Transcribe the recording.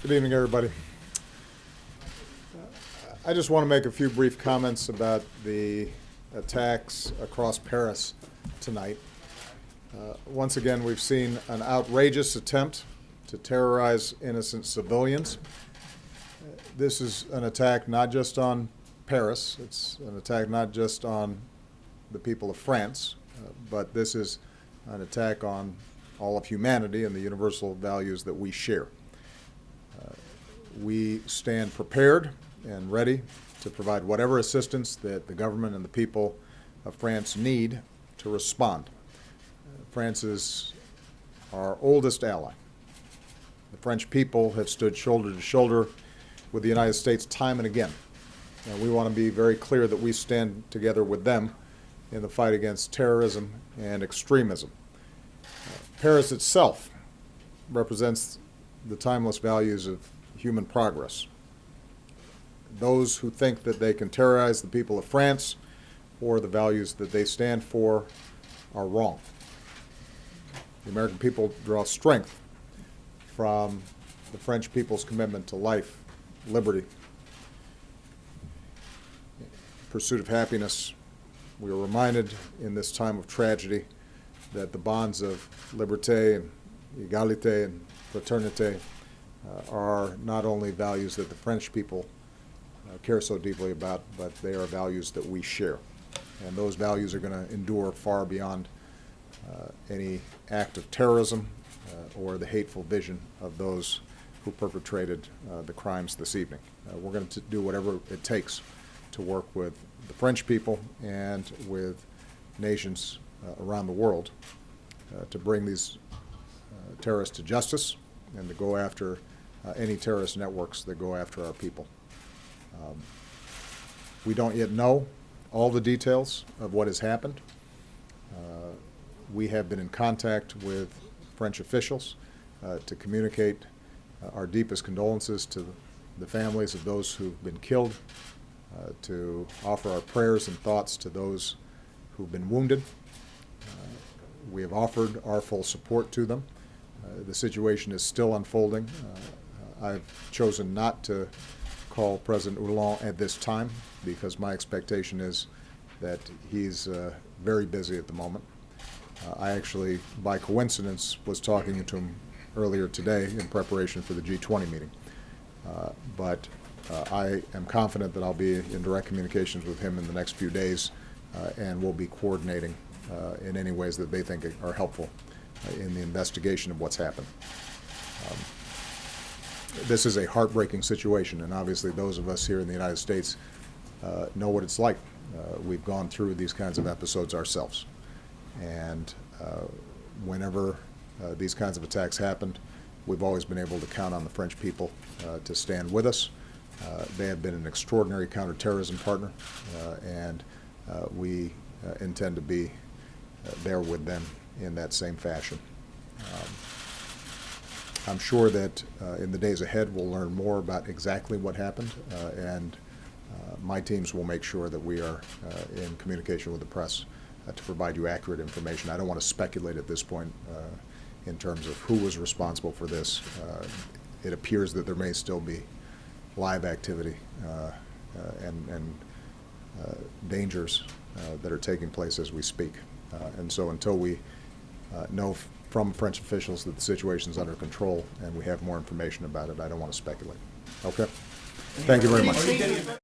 Good evening, everybody. I just want to make a few brief comments about the attacks across Paris tonight. Once again, we've seen an outrageous attempt to terrorize innocent civilians. This is an attack not just on Paris, it's an attack not just on the people of France, but this is an attack on all of humanity and the universal values that we share. We stand prepared and ready to provide whatever assistance that the government and the people of France need to respond. France is our oldest ally. The French people have stood shoulder to shoulder with the United States time and again. And we want to be very clear that we stand together with them in the fight against terrorism and extremism. Paris itself represents the timeless values of human progress. Those who think that they can terrorize the people of France or the values that they stand for are wrong. The American people draw strength from the French people's commitment to life, liberty, pursuit of happiness. We are reminded in this time of tragedy that the bonds of liberté and égalité and fraternité are not only values that the French people care so deeply about, but they are values that we share. And those values are going to endure far beyond any act of terrorism or the hateful vision of those who perpetrated the crimes this evening. We're going to do whatever it takes to work with the French people and with nations around the world to bring these terrorists to justice and to go after any terrorist networks that go after our people. We don't yet know all the details of what has happened. We have been in contact with French officials to communicate our deepest condolences to the families of those who've been killed, to offer our prayers and thoughts to those who've been wounded. We have offered our full support to them. The situation is still unfolding. I've chosen not to call President Hollande at this time because my expectation is that he's very busy at the moment. I actually, by coincidence, was talking to him earlier today in preparation for the G20 meeting. But I am confident that I'll be in direct communications with him in the next few days, and we'll be coordinating in any ways that they think are helpful in the investigation of what's happened. This is a heartbreaking situation, and obviously those of us here in the United States know what it's like. We've gone through these kinds of episodes ourselves. And whenever these kinds of attacks happened, we've always been able to count on the French people to stand with us. They have been an extraordinary counterterrorism partner, and we intend to be there with them in that same fashion. I'm sure that in the days ahead we'll learn more about exactly what happened, and my teams will make sure that we are in communication with the press to provide you accurate information. I don't want to speculate at this point in terms of who was responsible for this. It appears that there may still be live activity and dangers that are taking place as we speak. And so until we know from French officials that the situation is under control and we have more information about it, I don't want to speculate. Okay? Thank you very much.